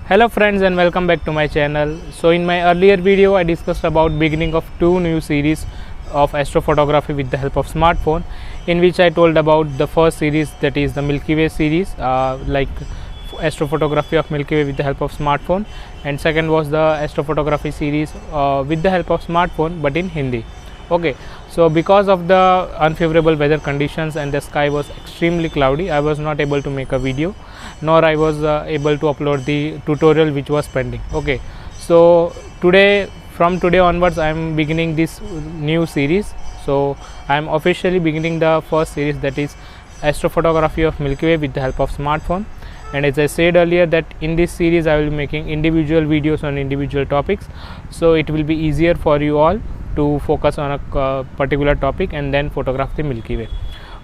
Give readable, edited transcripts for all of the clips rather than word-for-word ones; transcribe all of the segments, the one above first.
Hello friends and welcome back to my channel. So in my earlier video I discussed about beginning of two new series of astrophotography with the help of smartphone, in which I told about the first series, that is the Milky Way series, like astrophotography of Milky Way with the help of smartphone, and second was the astrophotography series with the help of smartphone but in Hindi. Okay, so because of the unfavorable weather conditions and the sky was extremely cloudy, I was not able to make a video, nor I was able to upload the tutorial which was pending. Okay, so from today onwards I am beginning this new series. So I am officially beginning the first series, that is astrophotography of Milky Way with the help of smartphone. And as I said earlier, that in this series I will be making individual videos on individual topics, so it will be easier for you all to focus on a particular topic and then photograph the Milky Way.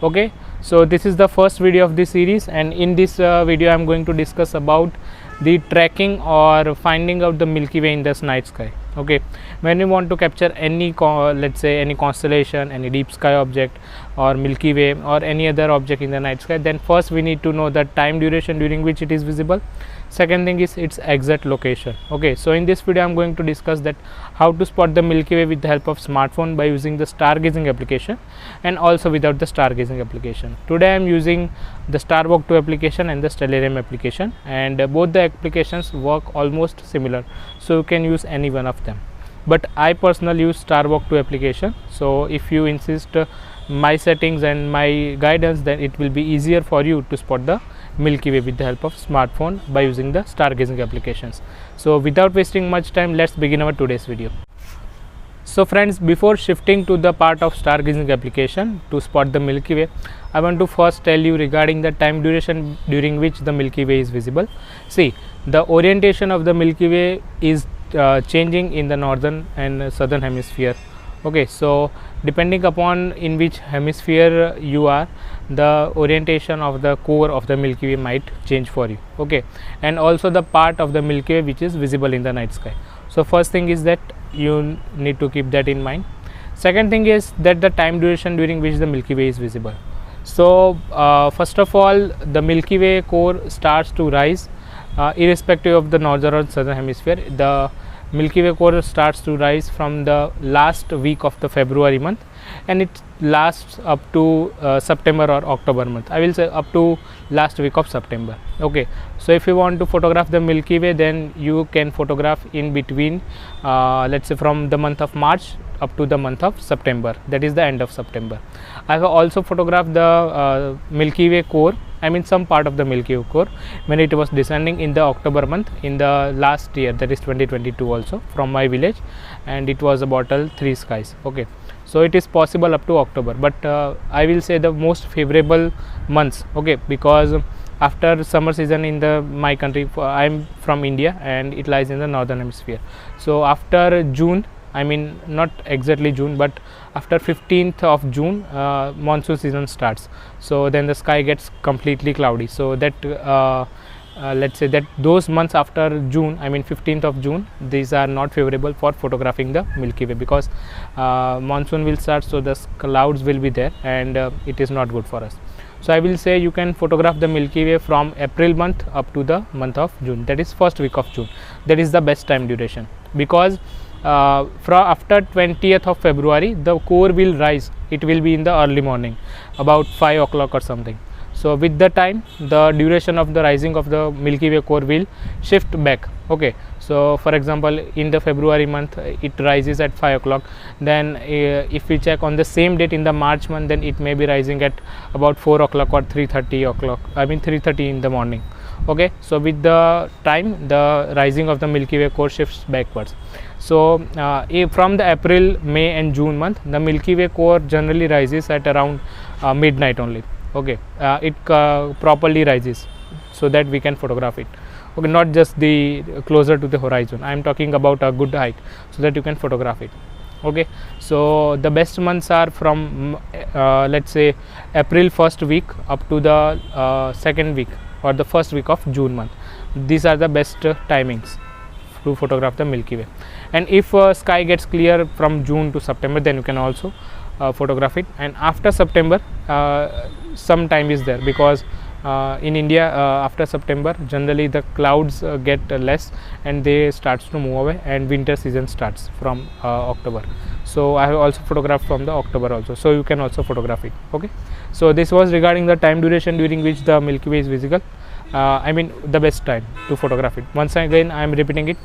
Okay, so this is the first video of this series, and in this video I am going to discuss about the tracking or finding out the Milky Way in the night sky. Okay, when you want to capture any let's say any constellation, any deep sky object or Milky Way or any other object in the night sky, then first we need to know the time duration during which it is visible. Second thing is its exact location. Okay, so in this video I am going to discuss that how to spot the Milky Way with the help of smartphone by using the stargazing application and also without the stargazing application. Today I am using the Starwalk 2 application and the Stellarium application, and both the applications work almost similar, so you can use any one of them. But I personally use Starwalk 2 application, so if you insist my settings and my guidance, then it will be easier for you to spot the Milky Way with the help of smartphone by using the stargazing applications. So without wasting much time, let's begin our today's video. So friends, before shifting to the part of stargazing application to spot the Milky Way, I want to first tell you regarding the time duration during which the Milky Way is visible. See, the orientation of the Milky Way is changing in the northern and southern hemisphere. Okay, so depending upon in which hemisphere you are, the orientation of the core of the Milky Way might change for you. Okay, and also the part of the Milky Way which is visible in the night sky. So first thing is that you need to keep that in mind. Second thing is that the time duration during which the Milky Way is visible. So first of all, the Milky Way core starts to rise irrespective of the northern or southern hemisphere. The Milky Way core starts to rise from the last week of the February month, and it lasts up to September or October month. I will say up to last week of September. Okay, so if you want to photograph the Milky Way, then you can photograph in between let's say from the month of March up to the month of September, that is the end of September. I have also photographed the Milky Way core, I mean some part of the Milky Way core, when it was descending in the October month in the last year, that is 2022, also from my village, and it was about 3 skies. Okay, so it is possible up to October, but I will say the most favorable months. Okay, because after summer season in my country, I am from India and it lies in the northern hemisphere. So after June, I mean not exactly June, but after 15th of June monsoon season starts. So then the sky gets completely cloudy, so that let's say that those months after June, I mean 15th of June, these are not favorable for photographing the Milky Way, because monsoon will start, so the clouds will be there, and it is not good for us. So I will say you can photograph the Milky Way from April month up to the month of June, that is first week of June. That is the best time duration, because from after 20th of February the core will rise. It will be in the early morning about 5 o'clock or something. So with the time, the duration of the rising of the Milky Way core will shift back. Okay, so for example in the February month it rises at 5 o'clock, then if we check on the same date in the March month, then it may be rising at about 4 o'clock or 3:30 o'clock, I mean 3:30 in the morning. Okay, so with the time, the rising of the Milky Way core shifts backwards. So from the April, May and June month, the Milky Way core generally rises at around midnight only. Okay, it properly rises so that we can photograph it. Okay, not just the closer to the horizon, I am talking about a good height, so that you can photograph it. Okay, so the best months are from let's say April first week up to the second week or the first week of June month. These are the best timings to photograph the Milky Way. And if sky gets clear from June to September, then you can also photograph it. And after September some time is there, because in India after September generally the clouds get less and they starts to move away and winter season starts from October. So I have also photographed from the October also, so you can also photograph it. Okay, so this was regarding the time duration during which the Milky Way is visible. I mean the best time to photograph it. Once again I am repeating it.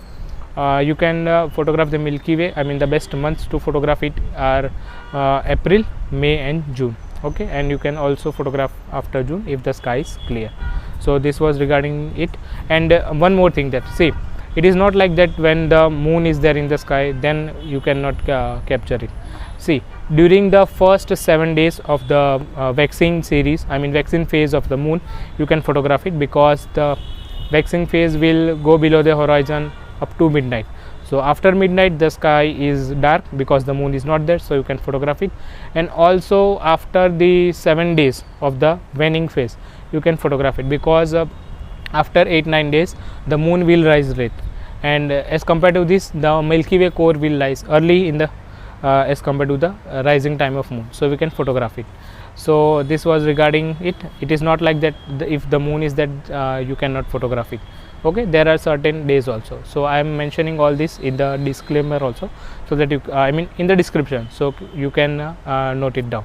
You can photograph the Milky Way. I mean the best months to photograph it are April, May and June. Okay, and you can also photograph after June if the sky is clear. So this was regarding it. And one more thing, that see, it is not like that when the moon is there in the sky then you cannot capture it. See, during the first 7 days of the waxing series, I mean waxing phase of the moon, you can photograph it, because the waxing phase will go below the horizon up to midnight. So after midnight the sky is dark because the moon is not there, so you can photograph it. And also after the 7 days of the waning phase you can photograph it, because after 8-9 days the moon will rise late, and as compared to this the Milky Way core will rise early in the as compared to the rising time of moon, so we can photograph it. So this was regarding it. It is not like that if the moon is that you cannot photograph it. Okay, there are certain days also, so I am mentioning all this in the disclaimer also, so that you I mean in the description, so you can note it down.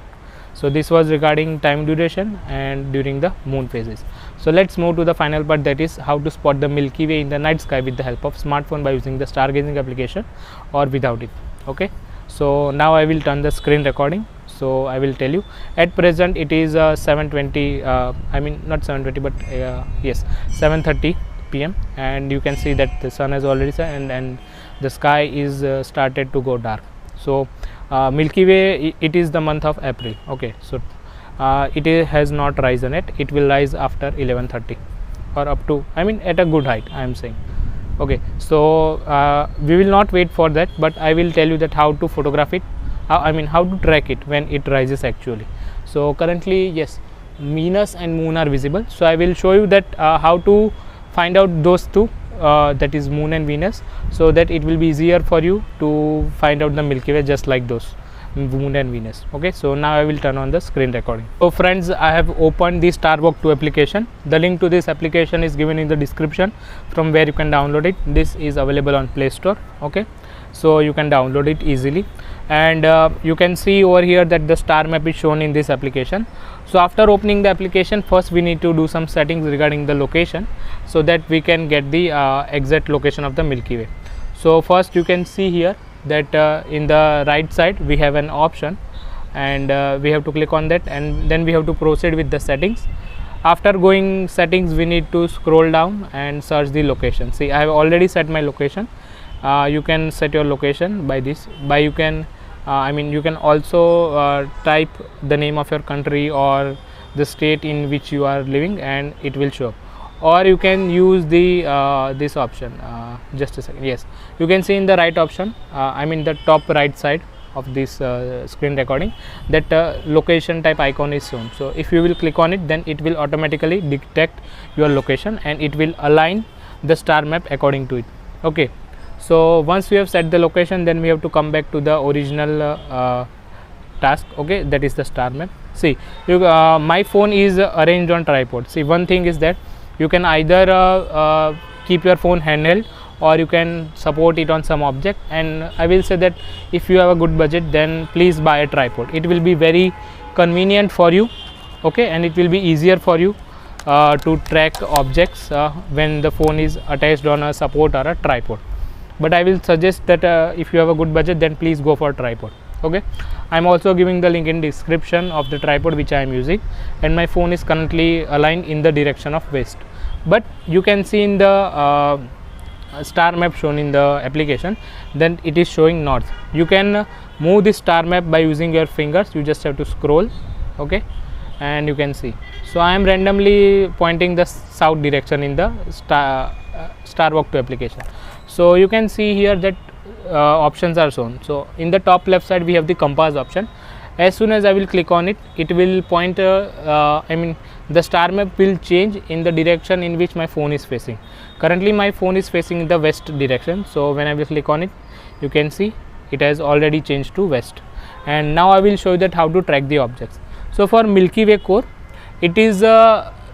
So this was regarding time duration and during the moon phases. So let's move to the final part, that is how to spot the Milky Way in the night sky with the help of smartphone by using the stargazing application or without it. Okay, so now I will turn the screen recording. So I will tell you, at present it is 7:20 I mean not 7:20 but yes 7:30 PM, and you can see that the sun has already set and the sky is started to go dark. So Milky Way, it is the month of April. Okay, so has not risen yet. It will rise after 11:30 or up to, I mean at a good height I am saying. Okay, so we will not wait for that, but I will tell you that how to photograph it, I mean how to track it when it rises actually. So currently yes, Venus and moon are visible, so I will show you that how to find out those two, that is moon and Venus, so that it will be easier for you to find out the Milky Way just like those moon and Venus. Okay, so now I will turn on the screen recording. So friends, I have opened the Starwalk 2 application. The link to this application is given in the description, from where you can download it. This is available on Play Store. Okay, so you can download it easily, and you can see over here that the star map is shown in this application. So after opening the application, first we need to do some settings regarding the location, so that we can get the exact location of the Milky Way. So first you can see here that in the right side we have an option, and we have to click on that, and then we have to proceed with the settings. After going settings, we need to scroll down and search the location. See, I have already set my location. You can set your location by this, by you can I mean you can also type the name of your country or the state in which you are living, and it will show up. Or you can use the this option, just a second. Yes, you can see in the right option, I mean the top right side of this screen recording, that location type icon is shown. So if you will click on it, then it will automatically detect your location and it will align the star map according to it. Okay, so once we have set the location, then we have to come back to the original task. Okay, that is the star map. See, my phone is arranged on tripod. See, one thing is that you can either keep your phone handheld, or you can support it on some object, and I will say that if you have a good budget, then please buy a tripod. It will be very convenient for you. Okay, and it will be easier for you to track objects when the phone is attached on a support or a tripod. But I will suggest that if you have a good budget, then please go for tripod. Okay, I am also giving the link in description of the tripod which I am using, and my phone is currently aligned in the direction of west. But you can see in the star map shown in the application, then it is showing north. You can move this star map by using your fingers. You just have to scroll. Okay, and you can see. So I am randomly pointing the south direction in the Starwalk 2 application. So you can see here that options are shown. So in the top left side we have the compass option. As soon as I will click on it, it will point I mean the star map will change in the direction in which my phone is facing. Currently my phone is facing in the west direction, so when I will click on it, you can see it has already changed to west. And now I will show you that how to track the objects. So for Milky Way core, it is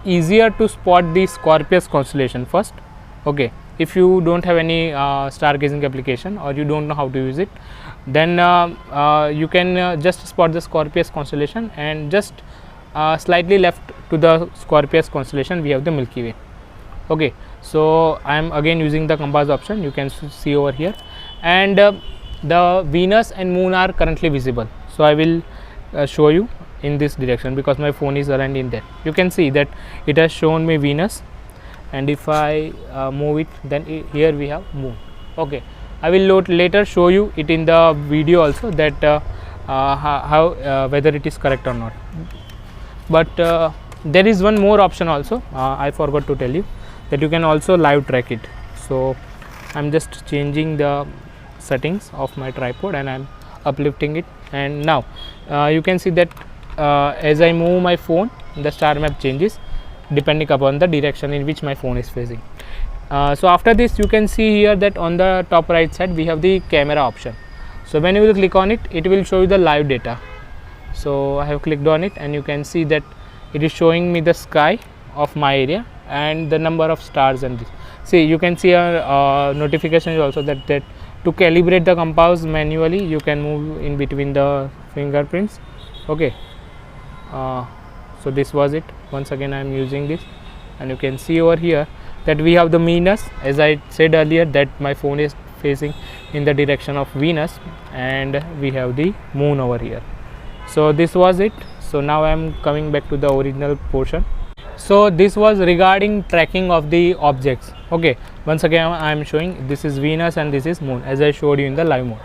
easier to spot the Scorpius constellation first. Okay, if you don't have any stargazing application or you don't know how to use it, then you can just spot the Scorpius constellation, and just slightly left to the Scorpius constellation we have the Milky Way. Okay, so I am again using the compass option, you can see over here, and the Venus and Moon are currently visible. So I will show you in this direction because my phone is aligned in there. You can see that it has shown me Venus, and if I move it, then here we have Moon. Okay, I will later show you it in the video also, that how whether it is correct or not. But there is one more option also, I forgot to tell you, that you can also live track it. So I am just changing the settings of my tripod and I am uplifting it, and now you can see that as I move my phone, the star map changes depending upon the direction in which my phone is facing. So after this, you can see here that on the top right side we have the camera option. So when you will click on it, it will show you the live data. So I have clicked on it, and you can see that it is showing me the sky of my area and the number of stars. And this, see, you can see a notification also that to calibrate the compass manually, you can move in between the fingerprints. Okay, so this was it. Once again I am using this, and you can see over here that we have the Venus, as I said earlier that my phone is facing in the direction of Venus, and we have the Moon over here. So this was it. So now I am coming back to the original portion. So this was regarding tracking of the objects. Okay, once again I am showing this is Venus and this is Moon, as I showed you in the live mode.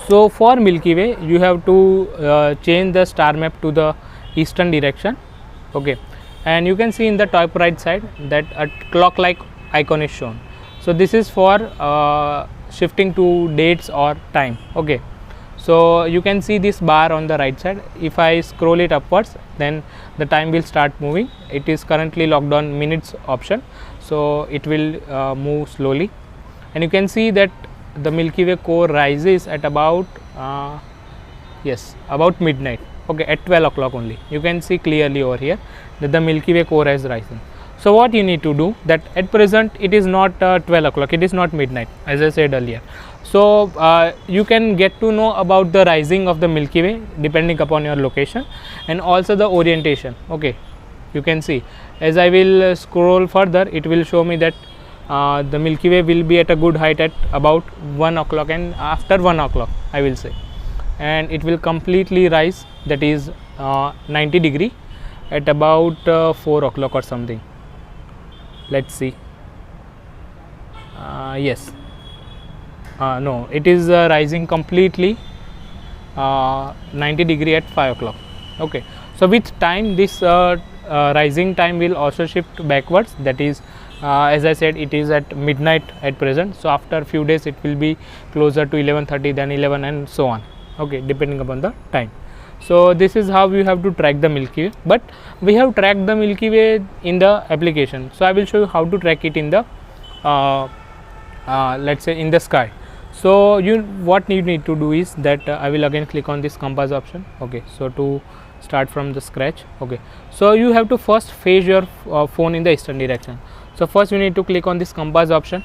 So for Milky Way, you have to change the star map to the eastern direction. Okay, and you can see in the top right side that a clock like icon is shown. So this is for shifting to dates or time. Okay, so you can see this bar on the right side. If I scroll it upwards, then the time will start moving. It is currently locked on minutes option, so it will move slowly, and you can see that the Milky Way core rises at about about midnight. Okay, at 12 o'clock only. You can see clearly over here that the Milky Way core has risen. So what you need to do, that at present it is not 12 o'clock, it is not midnight, as I said earlier. So you can get to know about the rising of the Milky Way depending upon your location, and also the orientation. Okay, you can see as I will scroll further, it will show me that the Milky Way will be at a good height at about 1 o'clock, and after 1 o'clock I will say, and it will completely rise, that is 90 degree at about 4 o'clock or something. Let's see. Yes, no, it is rising completely 90 degree at 5 o'clock. Okay, so with time this rising time will also shift backwards, that is as I said, it is at midnight at present. So after few days it will be closer to 11:30, then 11, and so on. Okay, depending upon the time. So this is how you have to track the Milky Way, but we have tracked the Milky Way in the application. So I will show you how to track it in the let's say in the sky. So what you need to do is that I will again click on this compass option. Okay, so to start from the scratch. Okay, so you have to first face your phone in the eastern direction. So first you need to click on this compass option.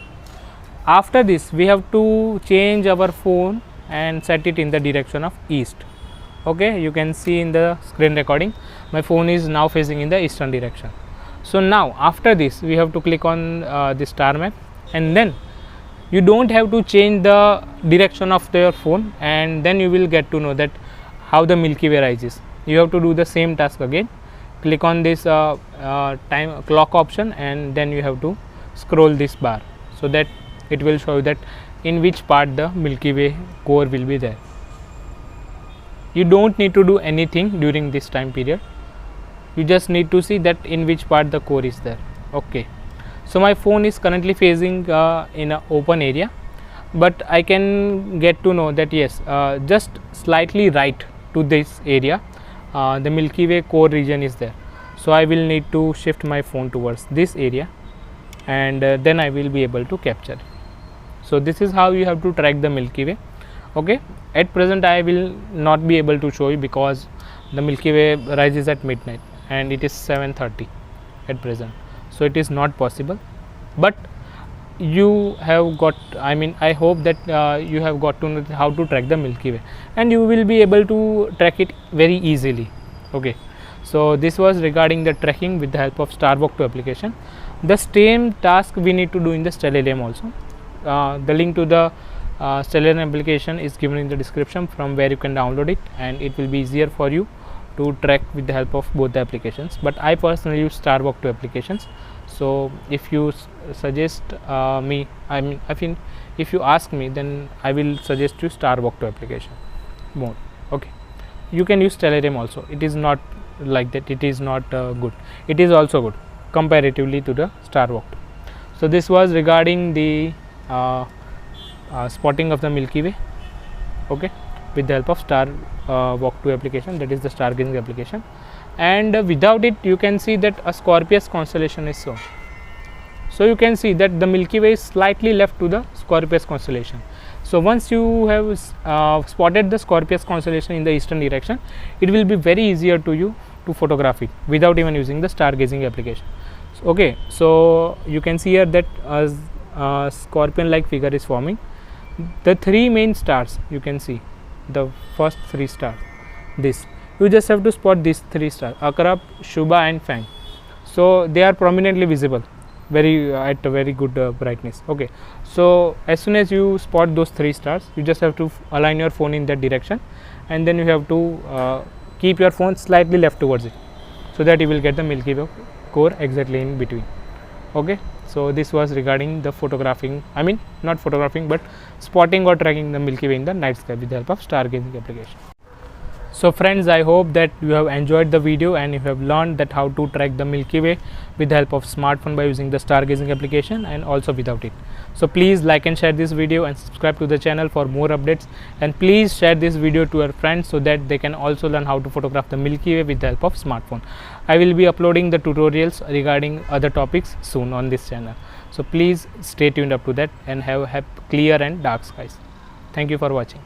After this we have to change our phone and set it in the direction of east. Okay, you can see in the screen recording my phone is now facing in the eastern direction. So now after this we have to click on the star map, and then you don't have to change the direction of your phone, and then you will get to know that how the Milky Way rises. You have to do the same task again. Click on this time clock option, and then you have to scroll this bar, so that it will show you that in which part the Milky Way core will be there. You don't need to do anything during this time period. You just need to see that in which part the core is there. Okay, so my phone is currently facing in an open area, but I can get to know that yes, just slightly right to this area the Milky Way core region is there. So I will need to shift my phone towards this area, and then I will be able to capture it. So this is how you have to track the Milky Way. Okay, at present I will not be able to show you because the Milky Way rises at midnight and it is 7:30. at present, so it is not possible. But you have got, I mean, I hope that you have got to know how to track the Milky Way, and you will be able to track it very easily. Okay, so this was regarding the tracking with the help of Starwalk 2 application. The same task we need to do in the Stellarium also. The link to the Stellarium application is given in the description, from where you can download it, and it will be easier for you to track with the help of both the applications. But I personally use Starwalk 2 applications. So if you suggest me, I mean, if you ask me, then I will suggest you Starwalk 2 application more. Okay, you can use Stellarium also. It is not like that, it is not good, it is also good comparatively to the Starwalk 2. So this was regarding the spotting of the Milky Way, okay, with the help of Starwalk 2 application, that is the stargazing application. And without it, you can see that a Scorpius constellation is shown. So you can see that the Milky Way is slightly left to the Scorpius constellation. So once you have spotted the Scorpius constellation in the eastern direction, it will be very easier to you to photograph it without even using the stargazing application. So, okay, so you can see here that a scorpion like figure is forming. The three main stars, you can see the first three stars, this you just have to spot these three stars, Akrab, Shubha and Fang. So they are prominently visible, very at a very good brightness. Okay, so as soon as you spot those three stars, you just have to align your phone in that direction, and then you have to keep your phone slightly left towards it, so that you will get the Milky Way core exactly in between. Okay, so this was regarding the photographing, I mean not photographing but spotting or tracking the Milky Way in the night sky with the help of stargazing application. So friends, I hope that you have enjoyed the video and you have learned that how to track the Milky Way with the help of smartphone by using the stargazing application and also without it. So please like and share this video and subscribe to the channel for more updates, and please share this video to your friends so that they can also learn how to photograph the Milky Way with the help of smartphone. I will be uploading the tutorials regarding other topics soon on this channel. So please stay tuned up to that and have clear and dark skies. Thank you for watching.